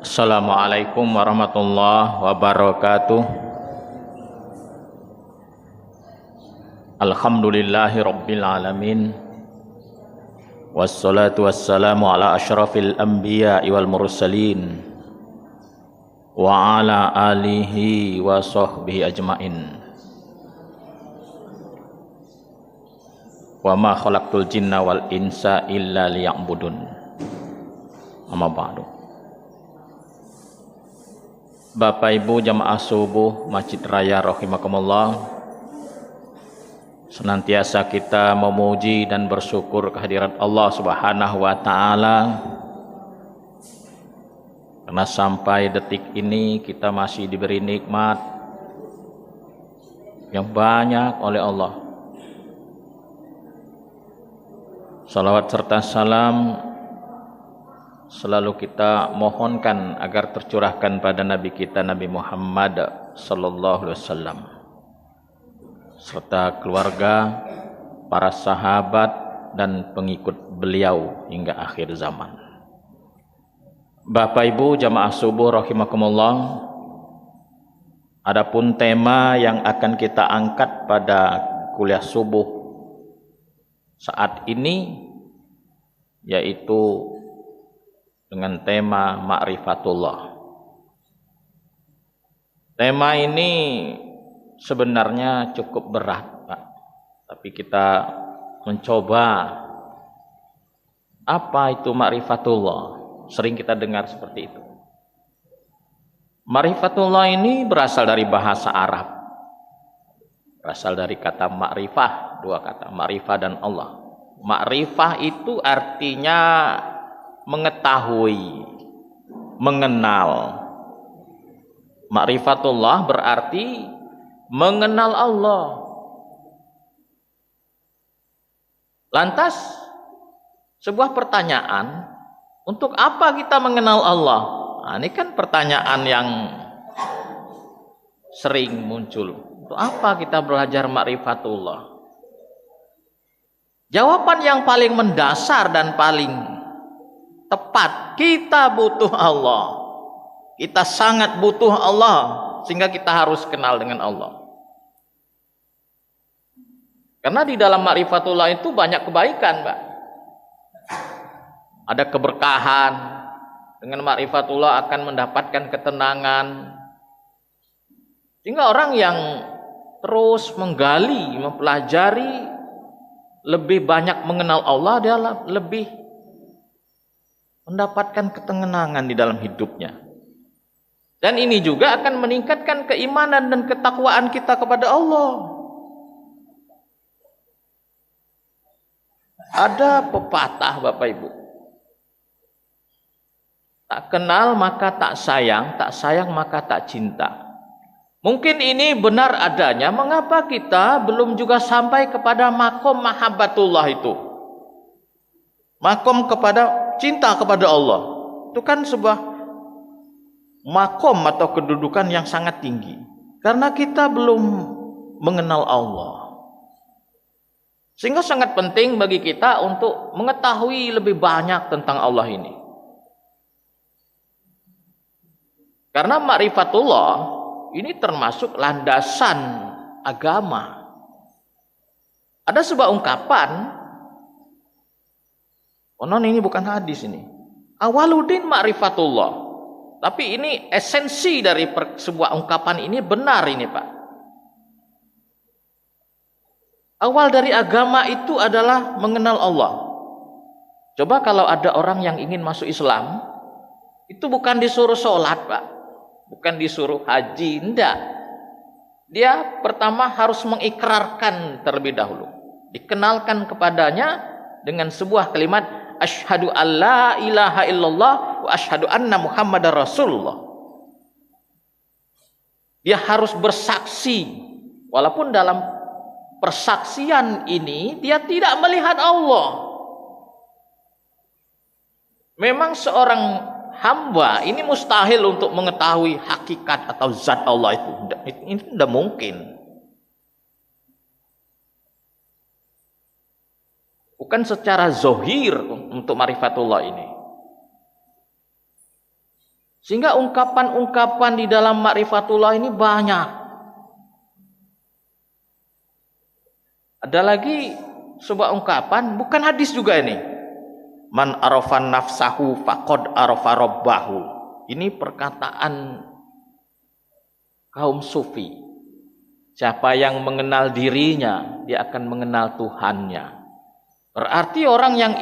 Assalamualaikum warahmatullahi wabarakatuh. Alhamdulillahi rabbil alamin. Wassalatu wassalamu ala asyrafil anbiya'i wal mursalin wa ala alihi wa sahbihi ajmain. Wa ma khalaqtul jinna wal insa illa liya'budun. Amma ba'du. Bapak Ibu jamaah subuh Masjid Raya rahimakumullah, senantiasa kita memuji dan bersyukur kehadirat Allah Subhanahu wa taala karena sampai detik ini kita masih diberi nikmat yang banyak oleh Allah. Salawat serta salam selalu kita mohonkan agar tercurahkan pada Nabi kita Nabi Muhammad sallallahu alaihi wasallam serta keluarga, para sahabat dan pengikut beliau hingga akhir zaman. Bapak Ibu jamaah subuh rahimakumullah, adapun tema yang akan kita angkat pada kuliah subuh saat ini yaitu dengan tema ma'rifatullah. Tema ini sebenarnya cukup berat, Pak. Tapi kita mencoba apa itu ma'rifatullah. Sering kita dengar seperti itu. Ma'rifatullah ini berasal dari bahasa Arab. Berasal dari kata ma'rifah, dua kata, ma'rifah dan Allah. Ma'rifah itu artinya mengetahui, mengenal. Ma'rifatullah berarti mengenal Allah. Lantas sebuah pertanyaan, untuk apa kita mengenal Allah? Nah, ini kan pertanyaan yang sering muncul. Untuk apa kita belajar ma'rifatullah? Jawaban yang paling mendasar dan paling tepat, kita butuh Allah. Kita sangat butuh Allah, sehingga kita harus kenal dengan Allah. Karena di dalam ma'rifatullah itu banyak kebaikan, Pak. Ada keberkahan. Dengan ma'rifatullah akan mendapatkan ketenangan. Sehingga orang yang terus menggali, mempelajari, lebih banyak mengenal Allah, dia lebih mendapatkan ketenangan di dalam hidupnya. Dan ini juga akan meningkatkan keimanan dan ketakwaan kita kepada Allah. Ada pepatah Bapak Ibu, tak kenal maka tak sayang maka tak cinta. Mungkin ini benar adanya, mengapa kita belum juga sampai kepada makom mahabbatullah itu, makom kepada cinta kepada Allah. Itu kan sebuah makom atau kedudukan yang sangat tinggi. Karena kita belum mengenal Allah. Sehingga sangat penting bagi kita untuk mengetahui lebih banyak tentang Allah ini. Karena ma'rifatullah ini termasuk landasan agama. Ada sebuah ungkapan, non ini bukan hadis ini. Awaluddin ma'rifatullah. Tapi ini esensi dari sebuah ungkapan ini benar ini, Pak. Awal dari agama itu adalah mengenal Allah. Coba kalau ada orang yang ingin masuk Islam, itu bukan disuruh sholat, Pak. Bukan disuruh haji, enggak. Dia pertama harus mengikrarkan terlebih dahulu. Dikenalkan kepadanya dengan sebuah kalimat asyhadu alla ilaha illallah wa asyhadu anna muhammadar rasulullah. Dia harus bersaksi, walaupun dalam persaksian ini dia tidak melihat Allah. Memang seorang hamba ini mustahil untuk mengetahui hakikat atau zat Allah itu. Ini tidak mungkin. Bukan secara zohir untuk ma'rifatullah ini. Sehingga ungkapan-ungkapan di dalam ma'rifatullah ini banyak. Ada lagi sebuah ungkapan, bukan hadis juga ini. Man arafan nafsahu faqad arafa rabbahu. Ini perkataan kaum sufi. Siapa yang mengenal dirinya, dia akan mengenal Tuhannya. Berarti orang yang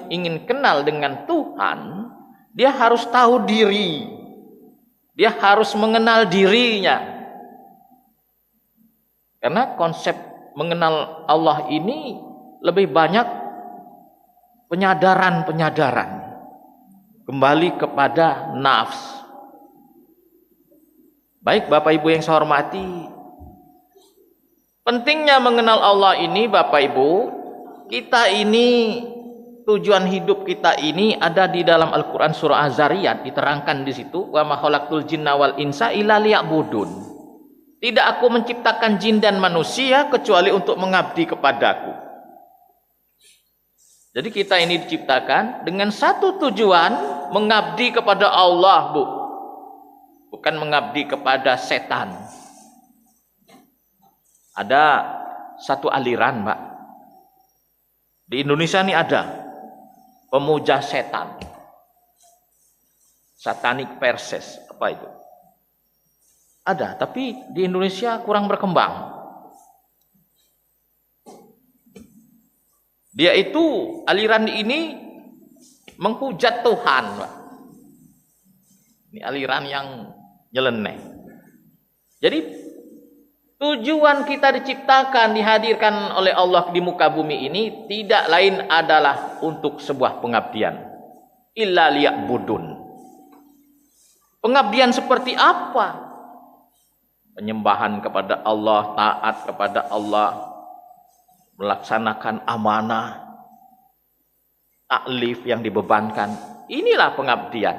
ingin kenal dengan Tuhan, dia harus tahu diri. Dia harus mengenal dirinya. Karena konsep mengenal Allah ini lebih banyak penyadaran. Kembali kepada nafs. Baik Bapak Ibu yang saya hormati, pentingnya mengenal Allah ini Bapak Ibu, kita ini, tujuan hidup kita ini ada di dalam Al-Quran surah Az-Zariyat, diterangkan di situ, wa ma khalaqtul jinna wal insa illa liya'budun. Tidak aku menciptakan jin dan manusia kecuali untuk mengabdi kepadaku. Jadi kita ini diciptakan dengan satu tujuan, mengabdi kepada Allah, Bu. Bukan mengabdi kepada setan. Ada satu aliran, Pak. Di Indonesia ini ada pemuja setan. Satanic verses, apa itu? Ada, tapi di Indonesia kurang berkembang. Dia itu, aliran ini menghujat Tuhan, Pak. Ini aliran yang nyeleneh. Jadi tujuan kita diciptakan, dihadirkan oleh Allah di muka bumi ini tidak lain adalah untuk sebuah pengabdian. Illa liya'budun. Pengabdian seperti apa? Penyembahan kepada Allah, taat kepada Allah, melaksanakan amanah, taklif yang dibebankan. Inilah pengabdian.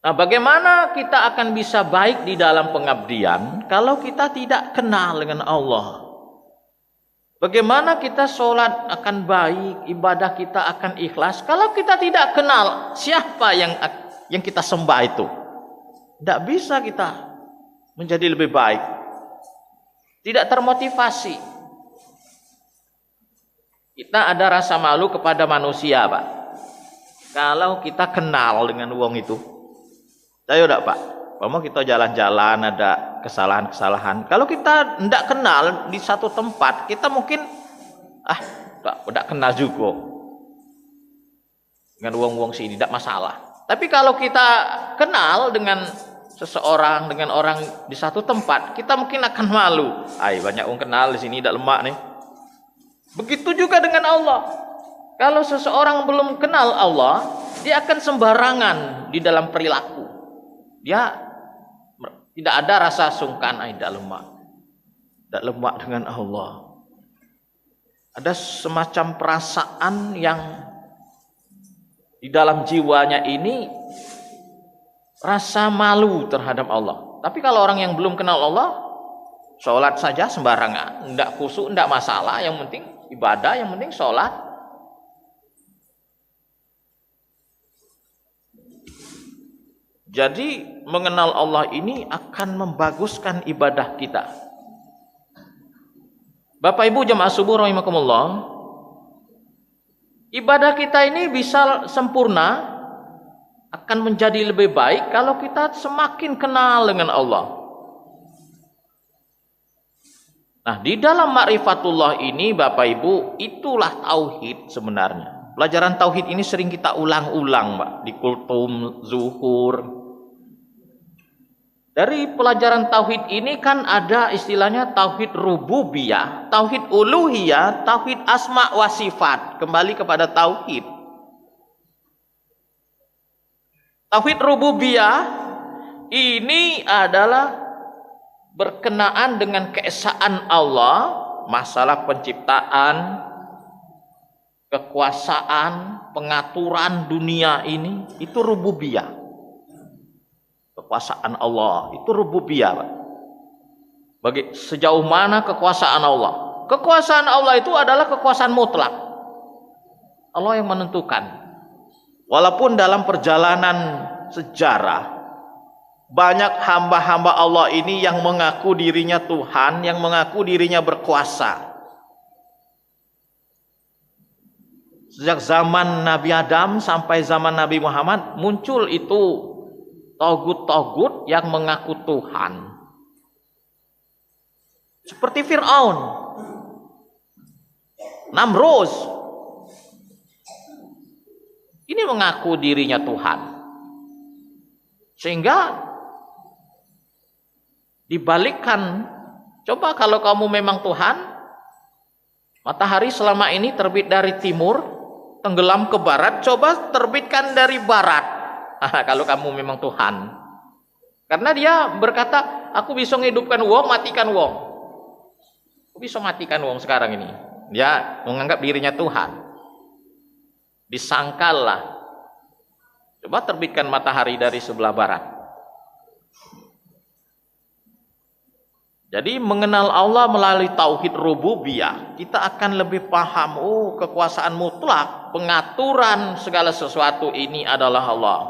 Nah, bagaimana kita akan bisa baik di dalam pengabdian kalau kita tidak kenal dengan Allah? Bagaimana kita sholat akan baik, ibadah kita akan ikhlas kalau kita tidak kenal siapa yang kita sembah itu? Tidak bisa kita menjadi lebih baik. Tidak termotivasi. Kita ada rasa malu kepada manusia, Pak. Kalau kita kenal dengan uang itu. Saya udah, Pak. Kalau kita jalan-jalan ada kesalahan-kesalahan. Kalau kita tidak kenal di satu tempat, kita mungkin tidak kenal juga. Dengan uang-uang sini tidak masalah. Tapi kalau kita kenal dengan seseorang, dengan orang di satu tempat, kita mungkin akan malu. Banyak orang kenal di sini tidak lemak nih. Begitu juga dengan Allah. Kalau seseorang belum kenal Allah, dia akan sembarangan di dalam perilaku. Dia tidak ada rasa sungkan, tidak lemak. Tidak lemak dengan Allah. Ada semacam perasaan yang di dalam jiwanya ini rasa malu terhadap Allah. Tapi kalau orang yang belum kenal Allah, sholat saja sembarangan, tidak khusyuk, tidak masalah. Yang penting ibadah, yang penting sholat. Jadi mengenal Allah ini akan membaguskan ibadah kita. Bapak Ibu jamaah subuh rahimakumullah, ibadah kita ini bisa sempurna, akan menjadi lebih baik kalau kita semakin kenal dengan Allah. Nah, di dalam ma'rifatullah ini Bapak Ibu, itulah tauhid sebenarnya. Pelajaran tauhid ini sering kita ulang-ulang, Pak, di kultum, zuhur. Dari pelajaran tauhid ini kan ada istilahnya tauhid rububiyah, tauhid uluhiyah, tauhid asma wa sifat. Kembali kepada tauhid. Tauhid rububiyah ini adalah berkenaan dengan keesaan Allah, masalah penciptaan, kekuasaan, pengaturan dunia ini, itu rububiyah. Kekuasaan Allah itu rububiyah, Pak. Bagi sejauh mana kekuasaan Allah? Kekuasaan Allah itu adalah kekuasaan mutlak. Allah yang menentukan. Walaupun dalam perjalanan sejarah banyak hamba-hamba Allah ini yang mengaku dirinya Tuhan, yang mengaku dirinya berkuasa. Sejak zaman Nabi Adam sampai zaman Nabi Muhammad muncul itu togut-togut yang mengaku Tuhan. Seperti Fir'aun, Namrud, ini mengaku dirinya Tuhan. Sehingga dibalikkan, coba kalau kamu memang Tuhan, matahari selama ini terbit dari timur, tenggelam ke barat, coba terbitkan dari barat. Kalau kamu memang Tuhan. Karena dia berkata, aku bisa menghidupkan wong, matikan wong. Aku bisa matikan wong sekarang ini. Dia menganggap dirinya Tuhan. Disangkallah, coba terbitkan matahari dari sebelah barat. Jadi mengenal Allah melalui tauhid rububiyah, kita akan lebih paham, kekuasaan mutlak, pengaturan segala sesuatu ini adalah Allah.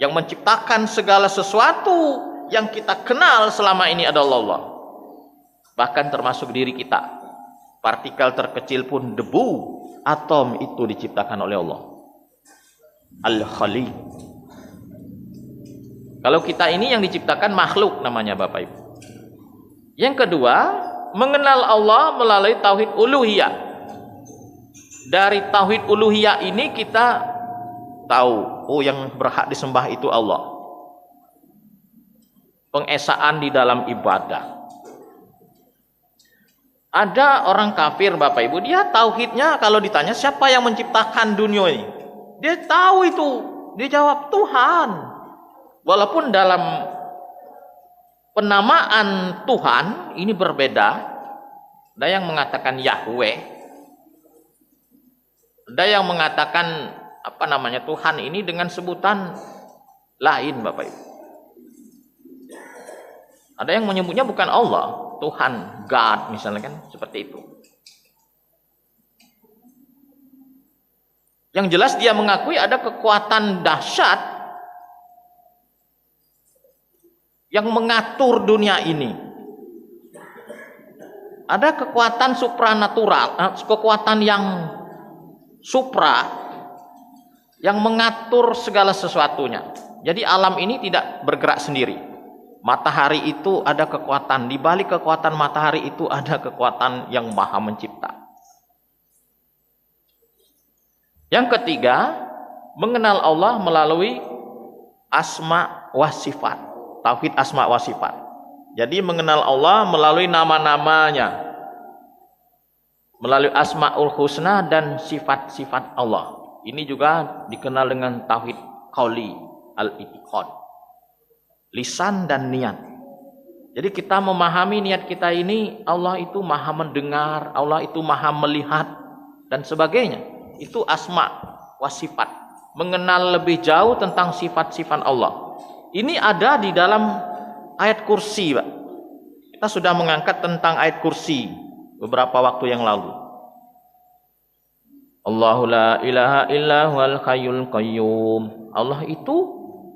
Yang menciptakan segala sesuatu yang kita kenal selama ini adalah Allah. Bahkan termasuk diri kita. Partikel terkecil pun debu, atom itu diciptakan oleh Allah. Al-Khaliq. Kalau kita ini yang diciptakan makhluk namanya Bapak Ibu. Yang kedua, mengenal Allah melalui tauhid uluhiyah. Dari tauhid uluhiyah ini kita tahu, yang berhak disembah itu Allah. Pengesaan di dalam ibadah. Ada orang kafir Bapak Ibu, dia tauhidnya kalau ditanya siapa yang menciptakan dunia ini, dia tahu itu, dia jawab Tuhan. Walaupun dalam penamaan Tuhan ini berbeda. Ada yang mengatakan Yahweh, ada yang mengatakan Tuhan ini dengan sebutan lain Bapak Ibu. Ada yang menyebutnya bukan Allah, Tuhan, God misalnya, kan seperti itu. Yang jelas dia mengakui ada kekuatan dahsyat yang mengatur dunia ini. Ada kekuatan supranatural, kekuatan yang supra yang mengatur segala sesuatunya. Jadi alam ini tidak bergerak sendiri. Matahari itu ada kekuatan, di balik kekuatan matahari itu ada kekuatan yang maha mencipta. Yang ketiga, mengenal Allah melalui asma wa sifat. Tauhid asma wa sifat. Jadi mengenal Allah melalui nama-namanya, melalui asmaul husna dan sifat-sifat Allah. Ini juga dikenal dengan tauhid qauli al-i'tiqad. Lisan dan niat. Jadi kita memahami niat kita ini, Allah itu maha mendengar, Allah itu maha melihat dan sebagainya. Itu asma wa sifat. Mengenal lebih jauh tentang sifat-sifat Allah. Ini ada di dalam ayat kursi, Pak. Kita sudah mengangkat tentang ayat kursi beberapa waktu yang lalu. Allahu la ilaha illa huwal hayyul qayyum. Allah itu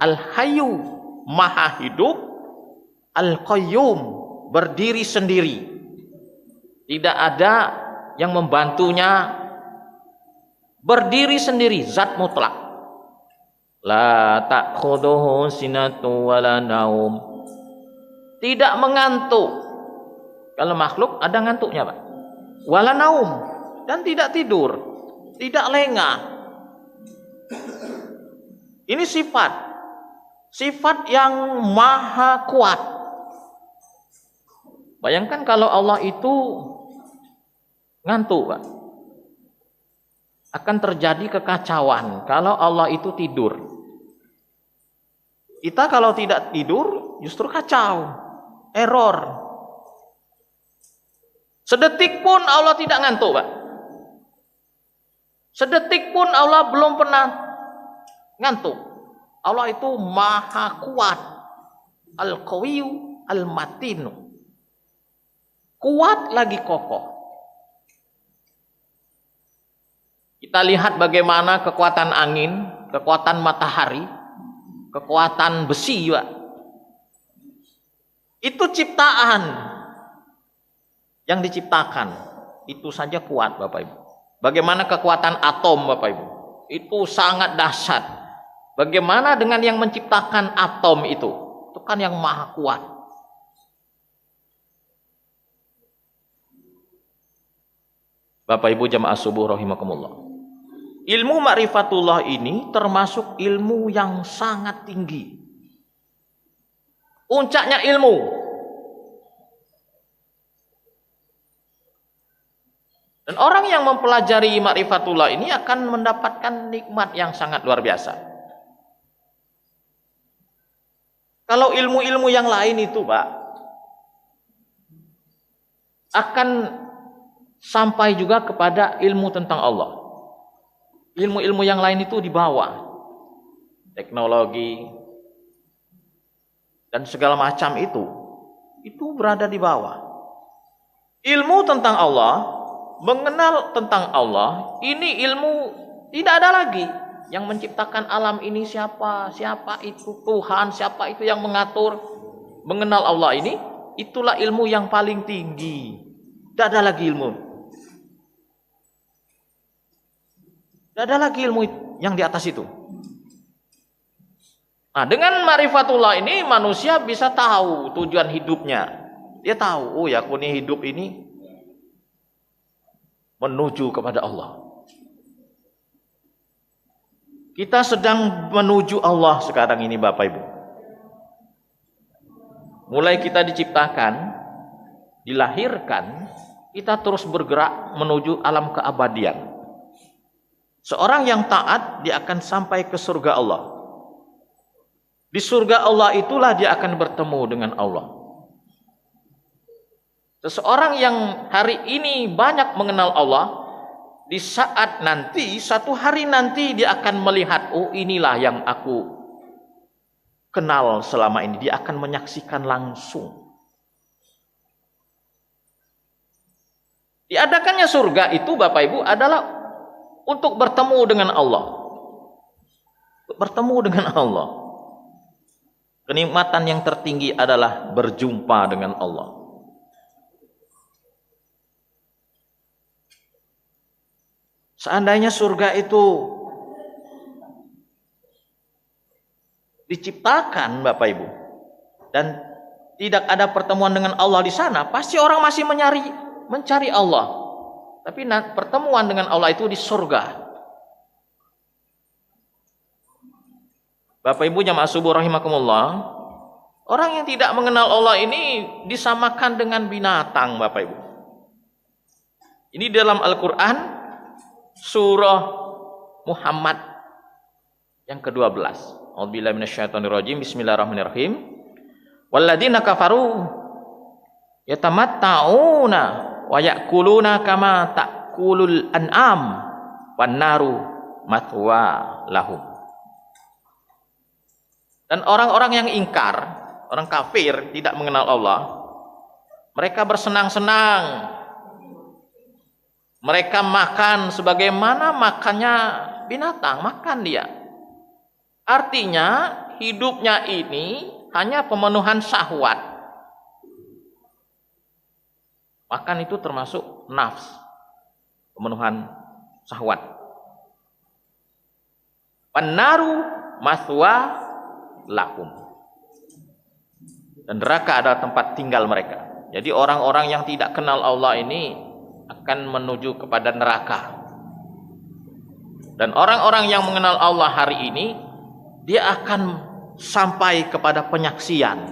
al-hayyu, maha hidup, al-qayyum, berdiri sendiri. Tidak ada yang membantunya, berdiri sendiri, zat mutlak. La ta'khuduhu sinatu wala naum. Tidak mengantuk. Kalau makhluk ada ngantuknya, Pak. Wala naum, dan tidak tidur, tidak lengah. Ini sifat yang maha kuat. Bayangkan kalau Allah itu ngantuk, Pak. Akan terjadi kekacauan kalau Allah itu tidur. Kita kalau tidak tidur justru kacau, error. Sedetik pun Allah tidak ngantuk, Pak. Sedetik pun Allah belum pernah ngantuk. Allah itu maha kuat, al-qawiyyu al-matinu, kuat lagi kokoh. Kita lihat bagaimana kekuatan angin kekuatan matahari, kekuatan besi, Pak. Itu ciptaan yang diciptakan. Itu saja kuat, Bapak Ibu. Bagaimana kekuatan atom, Bapak Ibu? Itu sangat dahsyat. Bagaimana dengan yang menciptakan atom itu? Itu kan yang maha kuat. Bapak Ibu jamaah subuh rahimakumullah. Ilmu ma'rifatullah ini termasuk ilmu yang sangat tinggi. Puncaknya ilmu. Dan orang yang mempelajari ma'rifatullah ini akan mendapatkan nikmat yang sangat luar biasa. Kalau ilmu-ilmu yang lain itu, Pak, akan sampai juga kepada ilmu tentang Allah. Ilmu-ilmu yang lain itu di bawah. Teknologi dan segala macam itu berada di bawah. Ilmu tentang Allah, mengenal tentang Allah, ini ilmu tidak ada lagi. Yang menciptakan alam ini siapa? Siapa itu Tuhan? Siapa itu yang mengatur? Mengenal Allah ini, itulah ilmu yang paling tinggi. Tidak ada lagi ilmu. Tidak ada lagi ilmu yang di atas itu. Nah, dengan ma'rifatullah ini manusia bisa tahu tujuan hidupnya. Dia tahu, oh ya, aku ini hidup ini menuju kepada Allah. Kita sedang menuju Allah sekarang ini, Bapak Ibu. Mulai kita diciptakan, dilahirkan, kita terus bergerak menuju alam keabadian. Seorang yang taat, dia akan sampai ke surga Allah. Di surga Allah itulah dia akan bertemu dengan Allah. Seseorang yang hari ini banyak mengenal Allah, di saat nanti, satu hari nanti dia akan melihat, oh inilah yang aku kenal selama ini. Dia akan menyaksikan langsung. Diadakannya surga itu, Bapak Ibu, adalah untuk bertemu dengan Allah. Bertemu dengan Allah. Kenikmatan yang tertinggi adalah berjumpa dengan Allah. Seandainya surga itu diciptakan, Bapak Ibu, dan tidak ada pertemuan dengan Allah di sana, pasti orang masih mencari Allah. Tapi pertemuan dengan Allah itu di surga. Bapak Ibu jamaah subuh rahimakumullah, orang yang tidak mengenal Allah ini disamakan dengan binatang, Bapak Ibu. Ini dalam Al-Quran surah Muhammad yang ke-12. A'udzubillahi minasyaitonirrajim. Bismillahirrahmanirrahim. Walladzina kafaru yatamatta'una wa ya'kuluna kama ta'kulul an'am wan naru mathwa lahum. Dan orang-orang yang ingkar, orang kafir tidak mengenal Allah, mereka bersenang-senang. Mereka makan sebagaimana makannya binatang, makan dia. Artinya hidupnya ini hanya pemenuhan syahwat. Makan itu termasuk nafs, pemenuhan syahwat. Pannaru maswa lakum. Dan neraka adalah tempat tinggal mereka. Jadi orang-orang yang tidak kenal Allah ini akan menuju kepada neraka. Dan orang-orang yang mengenal Allah hari ini, dia akan sampai kepada penyaksian,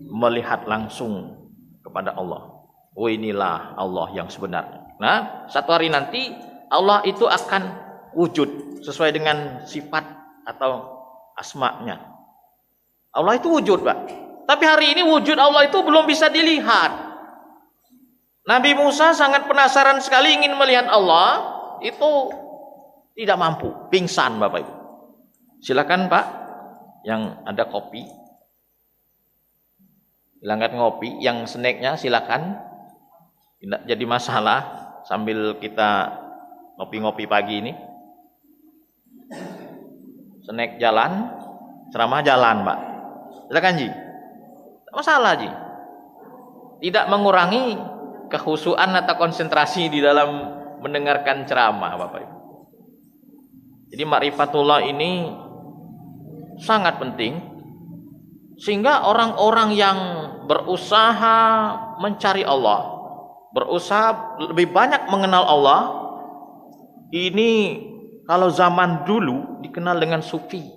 melihat langsung kepada Allah. Oh inilah Allah yang sebenarnya. Nah, satu hari nanti Allah itu akan wujud sesuai dengan sifat atau asma'nya. Allah itu wujud, Pak. Tapi hari ini wujud Allah itu belum bisa dilihat. Nabi Musa sangat penasaran sekali ingin melihat Allah, itu tidak mampu, pingsan, Bapak Ibu. Silakan, Pak, yang ada kopi. Silahkan ngopi, yang snacknya silakan. Tidak jadi masalah sambil kita ngopi-ngopi pagi ini. Snack jalan, ceramah jalan, Pak. Silakan Ji. Tidak masalah Ji. Tidak mengurangi kekhusyuan atau konsentrasi di dalam mendengarkan ceramah, Bapak Ibu. Jadi ma'rifatullah ini sangat penting, sehingga orang-orang yang berusaha mencari Allah, berusaha lebih banyak mengenal Allah, ini kalau zaman dulu dikenal dengan sufi.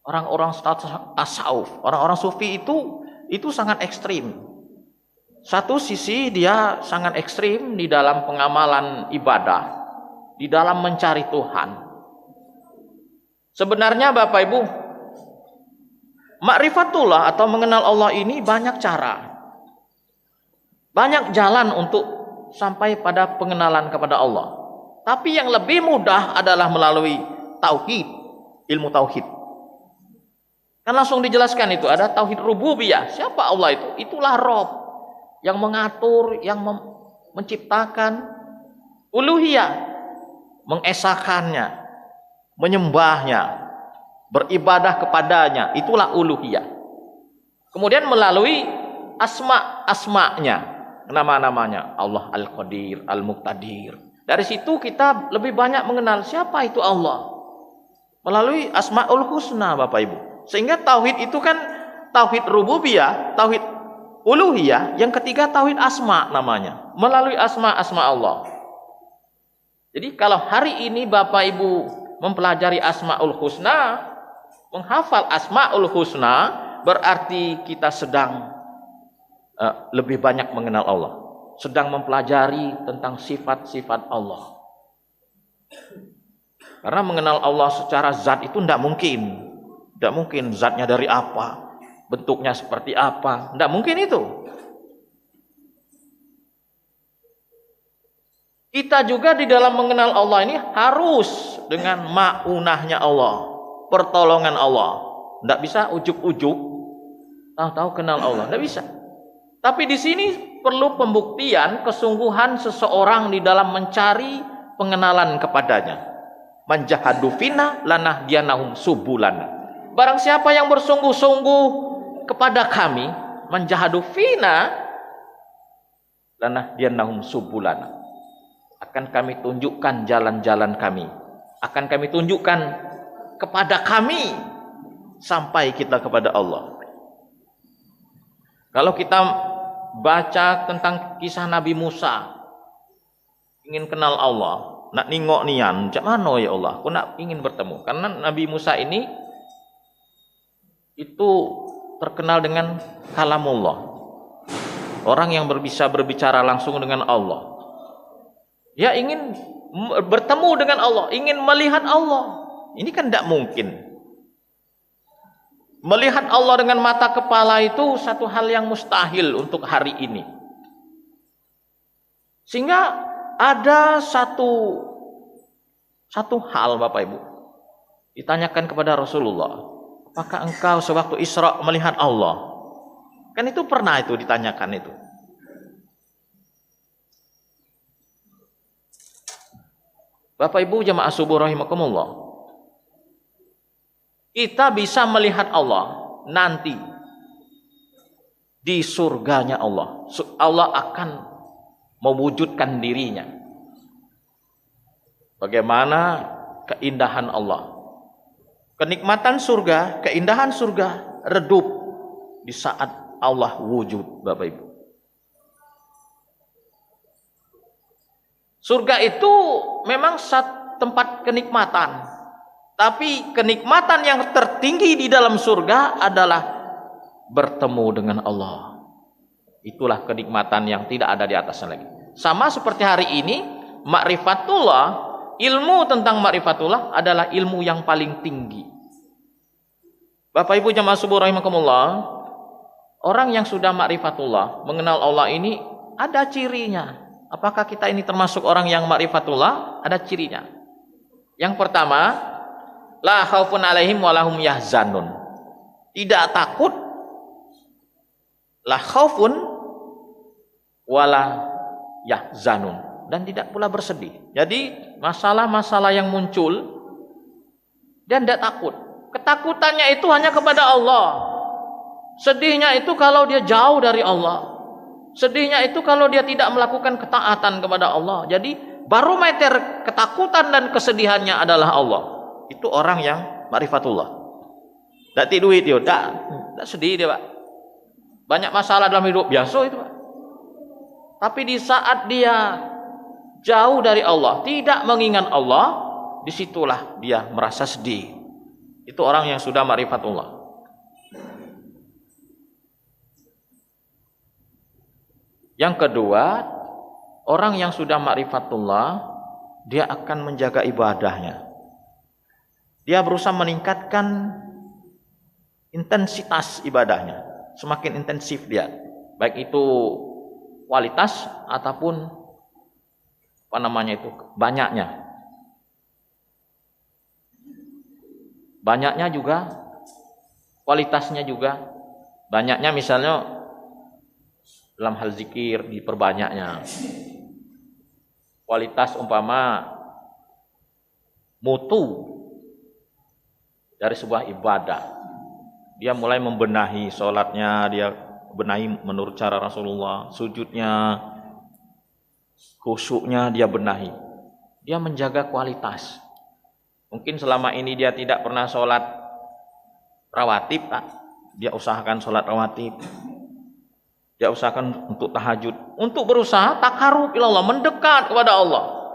Orang-orang tasawuf, orang-orang sufi itu sangat ekstrim. Satu sisi dia sangat ekstrim di dalam pengamalan ibadah, di dalam mencari Tuhan. Sebenarnya Bapak Ibu, ma'rifatullah atau mengenal Allah ini banyak cara. Banyak jalan untuk sampai pada pengenalan kepada Allah. Tapi yang lebih mudah adalah melalui tauhid, ilmu tauhid. Kan langsung dijelaskan itu, ada tauhid rububiyah. Siapa Allah itu? Itulah Rabb yang mengatur, yang menciptakan. Uluhiyah, mengesakannya, menyembahnya, beribadah kepadanya. Itulah uluhiyah. Kemudian melalui asma-asma'nya, nama-namanya, Allah Al-Qadir, Al-Muqtadir. Dari situ kita lebih banyak mengenal siapa itu Allah. Melalui Asmaul Husna, Bapak Ibu. Sehingga tauhid itu kan tauhid rububiyah, tauhid uluhiyah, yang ketiga tauhid asma namanya. Melalui asma-asma Allah. Jadi kalau hari ini Bapak Ibu mempelajari Asmaul Husna, menghafal Asmaul Husna, berarti kita sedang lebih banyak mengenal Allah. Sedang mempelajari tentang sifat-sifat Allah. Karena mengenal Allah secara zat itu tidak mungkin. Tidak mungkin zatnya dari apa, bentuknya seperti apa. Tidak mungkin itu. Kita juga di dalam mengenal Allah ini harus dengan ma'unahnya Allah, pertolongan Allah. Tidak bisa ujuk-ujuk, tahu-tahu kenal Allah. Tidak bisa. Tapi di sini perlu pembuktian kesungguhan seseorang di dalam mencari pengenalan kepadanya. Manjahadu fina lanahdiyanahum subulana. Barang siapa yang bersungguh-sungguh kepada kami, manjahadu fina lanahdiyanahum subulana. Akan kami tunjukkan jalan-jalan kami. Akan kami tunjukkan kepada kami sampai kita kepada Allah. Kalau kita baca tentang kisah Nabi Musa, ingin kenal Allah, nak ningok nian, cak mana ya Allah, aku nak ingin bertemu. Karena Nabi Musa ini itu terkenal dengan kalamullah, orang yang bisa berbicara langsung dengan Allah. Ya ingin bertemu dengan Allah, ingin melihat Allah. Ini kan tidak mungkin. Melihat Allah dengan mata kepala itu satu hal yang mustahil untuk hari ini. Sehingga ada satu hal Bapak Ibu. Ditanyakan kepada Rasulullah, apakah engkau sewaktu Isra melihat Allah? Kan itu pernah itu ditanyakan itu. Bapak Ibu jamaah subuh rahimakumullah. Kita bisa melihat Allah nanti di surganya Allah. Allah akan mewujudkan dirinya. Bagaimana keindahan Allah. Kenikmatan surga, keindahan surga redup di saat Allah wujud, Bapak Ibu. Surga itu memang tempat kenikmatan. Tapi kenikmatan yang tertinggi di dalam surga adalah bertemu dengan Allah. Itulah kenikmatan yang tidak ada di atasnya lagi. Sama seperti hari ini, ma'rifatullah, ilmu tentang ma'rifatullah adalah ilmu yang paling tinggi. Bapak Ibu jamaah subuh rahimakumullah, orang yang sudah ma'rifatullah, mengenal Allah ini ada cirinya. Apakah kita ini termasuk orang yang ma'rifatullah? Ada cirinya. Yang pertama, la khaufun alaihim walahum yahzanun. Tidak takut, la khaufun wala yahzanun, dan tidak pula bersedih. Jadi masalah-masalah yang muncul dan tidak takut. Ketakutannya itu hanya kepada Allah. Sedihnya itu kalau dia jauh dari Allah. Sedihnya itu kalau dia tidak melakukan ketaatan kepada Allah. Jadi barometer ketakutan dan kesedihannya adalah Allah. Itu orang yang ma'rifatullah. Tidak duit dia, tidak sedih dia, Pak. Banyak masalah dalam hidup, biasa itu, Pak. Tapi di saat dia jauh dari Allah, tidak mengingat Allah, disitulah dia merasa sedih. Itu orang yang sudah ma'rifatullah. Yang kedua, orang yang sudah ma'rifatullah, dia akan menjaga ibadahnya. Dia berusaha meningkatkan intensitas ibadahnya. Semakin intensif dia, baik itu kualitas ataupun banyaknya. Banyaknya juga, kualitasnya juga. Banyaknya misalnya dalam hal zikir diperbanyaknya. Kualitas umpama mutu dari sebuah ibadah. Dia mulai membenahi sholatnya, dia benahi menurut cara Rasulullah, sujudnya, khusyuknya dia benahi. Dia menjaga kualitas. Mungkin selama ini dia tidak pernah sholat rawatib, dia usahakan sholat rawatib. Dia usahakan untuk tahajud, untuk berusaha takarrub ilallah, mendekat kepada Allah.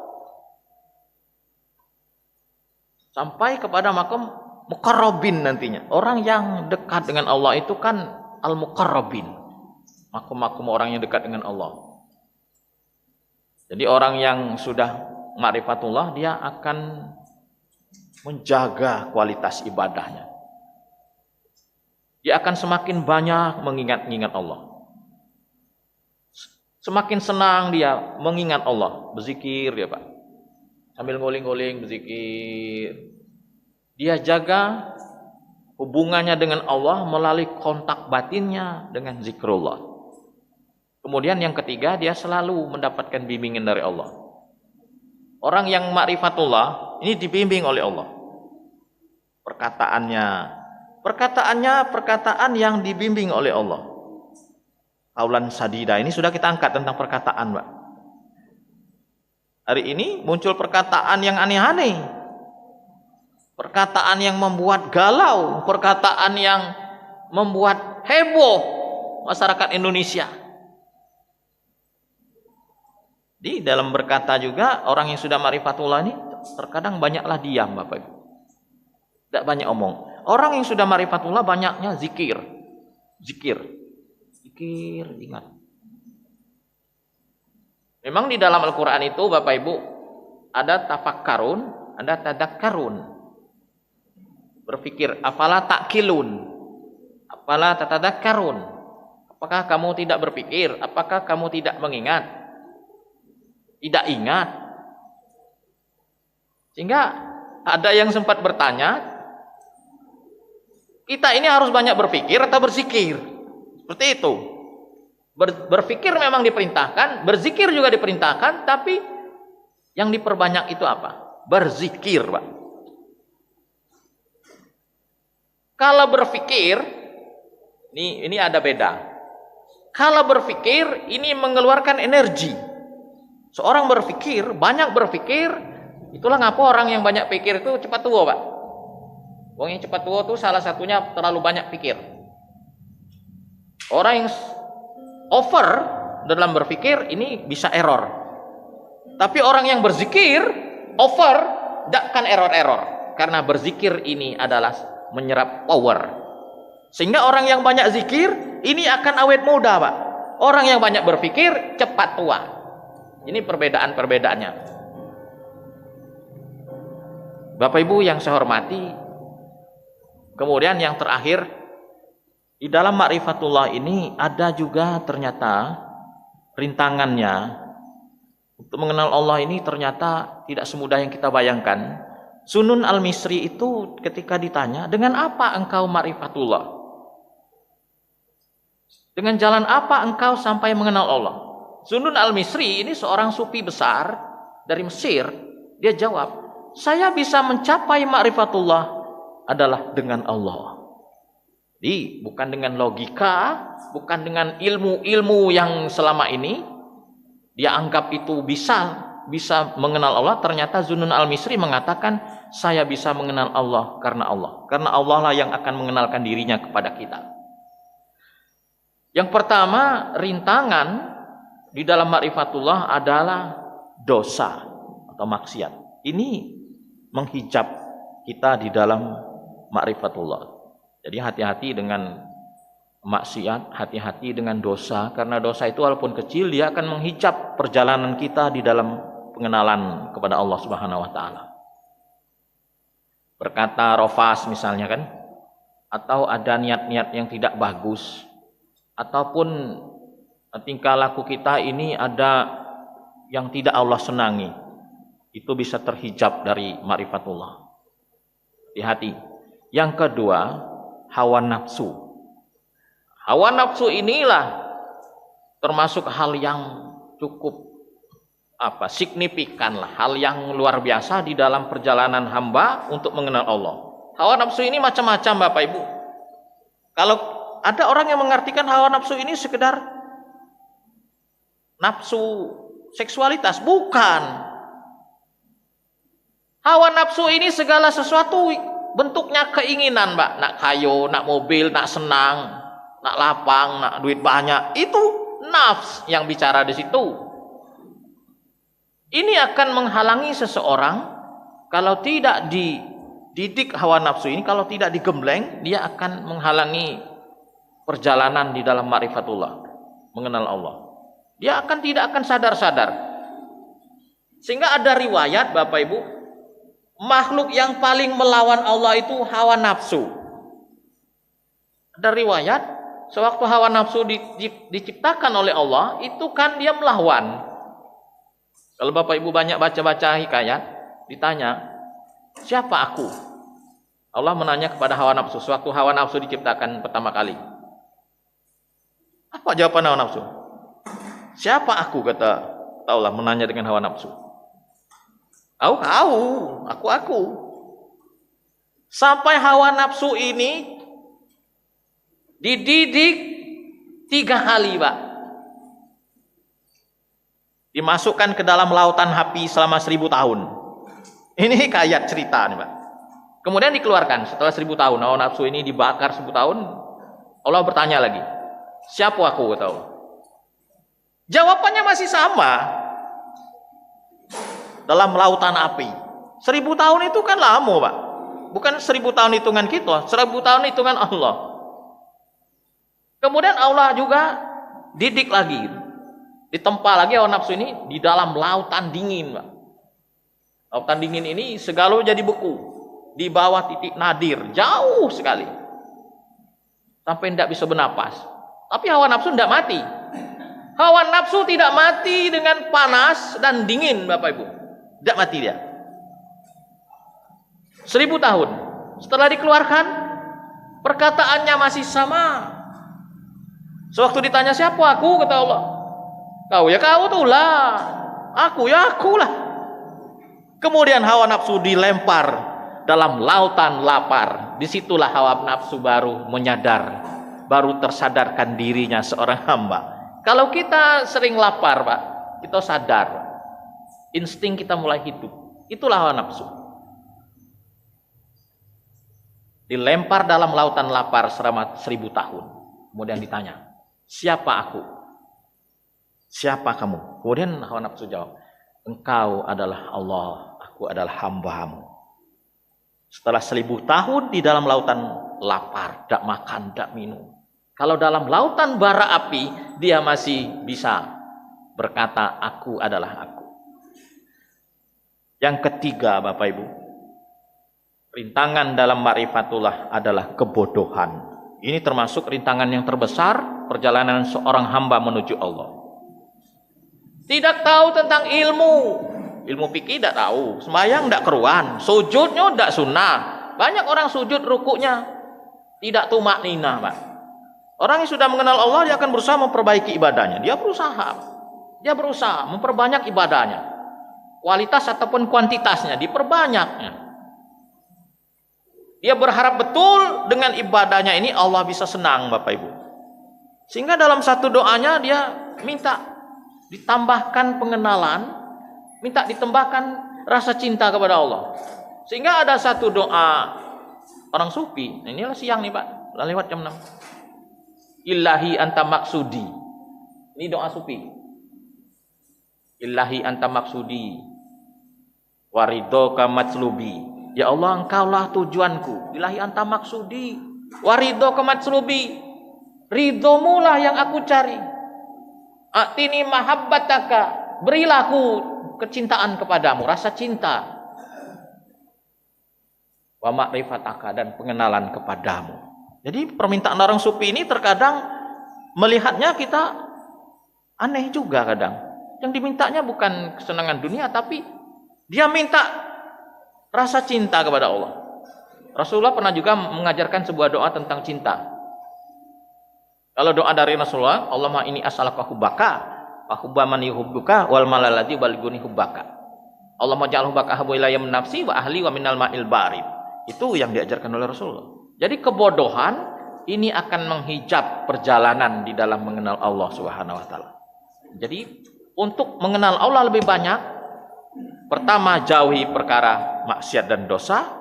Sampai kepada makam muqarrabin nantinya. Orang yang dekat dengan Allah itu kan al-muqarrabin. Makom-makom orang yang dekat dengan Allah. Jadi orang yang sudah ma'rifatullah, dia akan menjaga kualitas ibadahnya. Dia akan semakin banyak mengingat-ingat Allah. Semakin senang dia mengingat Allah, berzikir dia, Pak. Sambil ngoling-ngoling berzikir. Dia jaga hubungannya dengan Allah melalui kontak batinnya dengan zikrullah. Kemudian yang ketiga, dia selalu mendapatkan bimbingan dari Allah. Orang yang ma'rifatullah ini dibimbing oleh Allah. Perkataannya yang dibimbing oleh Allah. Qaulan sadida, ini sudah kita angkat tentang perkataan, Pak. Hari ini muncul perkataan yang aneh-aneh. Perkataan yang membuat galau, perkataan yang membuat heboh masyarakat Indonesia. Di dalam berkata juga, orang yang sudah ma'rifatullah ini terkadang banyaklah diam, Bapak Ibu. Tidak banyak omong. Orang yang sudah ma'rifatullah banyaknya zikir. Ingat. Memang di dalam Al-Quran itu, Bapak Ibu, ada tafakkarun, ada tadakkarun. Berpikir, afala ta'kilun, afala tatadakkarun. Apakah kamu tidak berpikir? Apakah kamu tidak mengingat? Tidak ingat. Sehingga ada yang sempat bertanya, kita ini harus banyak berpikir atau berzikir? Seperti itu. Berpikir memang diperintahkan, berzikir juga diperintahkan, tapi yang diperbanyak itu apa? Berzikir, Pak. Kalau berpikir, ini ada beda. Kalau berpikir, ini mengeluarkan energi. Seorang berpikir, banyak berpikir, itulah ngapa orang yang banyak pikir itu cepat tua, Pak. Orang yang cepat tua itu salah satunya terlalu banyak pikir. Orang yang over dalam berpikir ini bisa error. Tapi orang yang berzikir over tidak akan error-error. Karena berzikir ini adalah menyerap power. Sehingga orang yang banyak zikir ini akan awet muda, Pak. Orang yang banyak berpikir cepat tua. Ini perbedaan-perbedaannya. Bapak Ibu yang saya hormati, kemudian yang terakhir, di dalam ma'rifatullah ini ada juga ternyata rintangannya. Untuk mengenal Allah ini ternyata tidak semudah yang kita bayangkan. Sunun al-Misri itu ketika ditanya, dengan apa engkau ma'rifatullah? Dengan jalan apa engkau sampai mengenal Allah? Sunun al-Misri ini seorang sufi besar dari Mesir. Dia jawab, saya bisa mencapai ma'rifatullah adalah dengan Allah. Jadi bukan dengan logika, bukan dengan ilmu-ilmu yang selama ini dia anggap itu bisa mengenal Allah. Ternyata Zunnun al-Misri mengatakan, saya bisa mengenal Allah. Karena Allah lah yang akan mengenalkan dirinya kepada kita. Yang pertama, rintangan di dalam ma'rifatullah adalah dosa atau maksiat. Ini menghijab kita di dalam ma'rifatullah. Jadi hati-hati dengan maksiat, hati-hati dengan dosa, karena dosa itu walaupun kecil dia akan menghijab perjalanan kita di dalam pengenalan kepada Allah Subhanahu wa taala. Berkata rofas misalnya kan, atau ada niat-niat yang tidak bagus, ataupun tingkah laku kita ini ada yang tidak Allah senangi, itu bisa terhijab dari ma'rifatullah. Hati-hati. Yang kedua, hawa nafsu. Hawa nafsu inilah termasuk hal yang cukup signifikan lah, hal yang luar biasa di dalam perjalanan hamba untuk mengenal Allah. Hawa nafsu ini macam-macam Bapak Ibu. Kalau ada orang yang mengartikan hawa nafsu ini sekedar nafsu seksualitas, bukan. Hawa nafsu ini segala sesuatu bentuknya keinginan, Mbak. Nak kayu, nak mobil, nak senang, nak lapang, nak duit banyak. Itu nafs yang bicara di situ. Ini akan menghalangi seseorang kalau tidak dididik hawa nafsu ini, kalau tidak digembleng, dia akan menghalangi perjalanan di dalam ma'rifatullah, mengenal Allah. Dia tidak akan sadar-sadar. Sehingga ada riwayat Bapak Ibu, makhluk yang paling melawan Allah itu hawa nafsu. Ada riwayat, sewaktu hawa nafsu diciptakan oleh Allah, itu kan dia melawan. Kalau Bapak Ibu banyak baca-baca hikayat, ditanya, siapa aku? Allah menanya kepada hawa nafsu, sewaktu hawa nafsu diciptakan pertama kali. Apa jawaban hawa nafsu? Siapa aku, kata Allah menanya dengan hawa nafsu. Aku. Sampai hawa nafsu ini dididik 3 kali, Pak. Dimasukkan ke dalam lautan api selama 1000 tahun. Ini hikayat cerita nih, Pak. Kemudian dikeluarkan setelah 1000 tahun. Hawa nafsu ini dibakar 1000 tahun. Allah bertanya lagi, siapa aku, kata Allah. Jawabannya masih sama. Dalam lautan api. 1000 tahun itu kan lama, Pak. Bukan 1000 tahun hitungan kita, 1000 tahun hitungan Allah. Kemudian Allah juga didik lagi. Ditempa lagi hawa nafsu ini di dalam lautan dingin, Pak. Lautan dingin ini segala jadi beku. Di bawah titik nadir, jauh sekali. Sampai tidak bisa bernapas. Tapi hawa nafsu tidak mati. Hawa nafsu tidak mati dengan panas dan dingin, Bapak Ibu. Tidak mati dia. 1000 tahun. Setelah dikeluarkan, perkataannya masih sama. Sewaktu ditanya siapa aku, kata Allah. Kau tuh lah. Aku lah. Kemudian hawa nafsu dilempar dalam lautan lapar. Disitulah hawa nafsu baru menyadar, baru tersadarkan dirinya seorang hamba. Kalau kita sering lapar, Pak, kita sadar, insting kita mulai hidup. Itulah hawa nafsu. Dilempar dalam lautan lapar selama 1000 tahun. Kemudian ditanya, siapa aku? Siapa kamu? Kemudian hawa nafsu jawab, engkau adalah Allah, aku adalah hamba-Mu. Setelah 1000 tahun di dalam lautan lapar, tidak makan, tidak minum. Kalau dalam lautan bara api, dia masih bisa berkata, aku adalah aku. Yang ketiga, Bapak Ibu, rintangan dalam ma'rifatullah adalah kebodohan. Ini termasuk rintangan yang terbesar perjalanan seorang hamba menuju Allah. Tidak tahu tentang ilmu fikih tidak tahu, sembahyang tidak keruan, sujudnya tidak sunnah. Banyak orang sujud rukuknya tidak tumak ninah, Pak. Orang yang sudah mengenal Allah, dia akan berusaha memperbaiki ibadahnya. Dia berusaha memperbanyak ibadahnya. Kualitas ataupun kuantitasnya diperbanyaknya. Dia berharap betul dengan ibadahnya ini Allah bisa senang, Bapak Ibu. Sehingga dalam satu doanya dia minta ditambahkan pengenalan, minta ditambahkan rasa cinta kepada Allah. Sehingga ada satu doa orang sufi, inilah siang nih Pak, lewat jam 6. Ilahi anta maksudi. Ini doa sufi. Ilahi anta maksudi waridhoka matslubi. Ya Allah, engkaulah tujuanku. Ilahi anta maksudi waridhoka matslubi. Ridhomu lah yang aku cari. Atini mahabbataka. Berilah aku kecintaan kepadamu, rasa cinta. Wa ma'rifataka, dan pengenalan kepadamu. Jadi permintaan orang sufi ini terkadang melihatnya kita aneh juga kadang. Yang dimintanya bukan kesenangan dunia, tapi dia minta rasa cinta kepada Allah. Rasulullah pernah juga mengajarkan sebuah doa tentang cinta. Kalau doa dari Rasulullah, Allahumma inni as'aluka hubbaka wa hubba man yuhibbuka wal malalladzi balighuni hubbaka. Allahumma ja'al hubbaka habba ilayya min nafsi wa ahli wa minal ma'il barid. Itu yang diajarkan oleh Rasulullah. Jadi kebodohan ini akan menghijab perjalanan di dalam mengenal Allah Subhanahu wa taala. Jadi untuk mengenal Allah lebih banyak, pertama jauhi perkara maksiat dan dosa.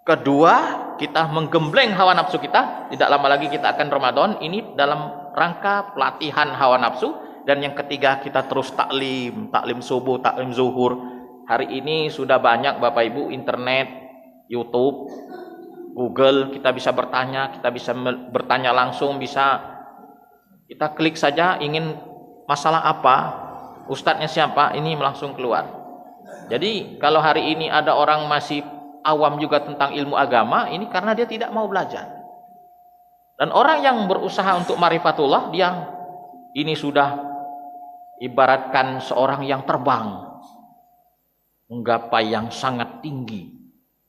Kedua, kita menggembleng hawa nafsu kita. Tidak lama lagi kita akan Ramadan, ini dalam rangka pelatihan hawa nafsu. Dan yang ketiga, kita terus taklim subuh, taklim zuhur. Hari ini sudah banyak Bapak Ibu internet, YouTube, Google, kita bisa bertanya langsung, bisa kita klik saja ingin masalah apa, ustadznya siapa, ini langsung keluar. Jadi kalau hari ini ada orang masih awam juga tentang ilmu agama, ini karena dia tidak mau belajar. Dan orang yang berusaha untuk marifatullah, dia ini sudah ibaratkan seorang yang terbang menggapai yang sangat tinggi.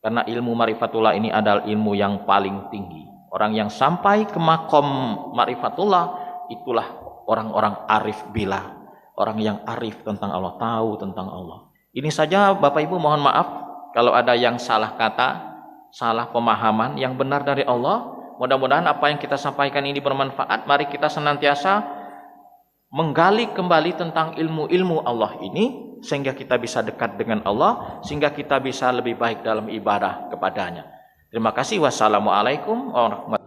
Karena ilmu marifatullah ini adalah ilmu yang paling tinggi. Orang yang sampai ke makom marifatullah, itulah orang-orang arif billah. Orang yang arif tentang Allah, tahu tentang Allah. Ini saja Bapak Ibu, mohon maaf kalau ada yang salah kata, salah pemahaman. Yang benar dari Allah. Mudah-mudahan apa yang kita sampaikan ini bermanfaat. Mari kita senantiasa menggali kembali tentang ilmu-ilmu Allah ini, sehingga kita bisa dekat dengan Allah, sehingga kita bisa lebih baik dalam ibadah kepadanya. Terima kasih. Wassalamualaikum warahmatullahi wabarakatuh.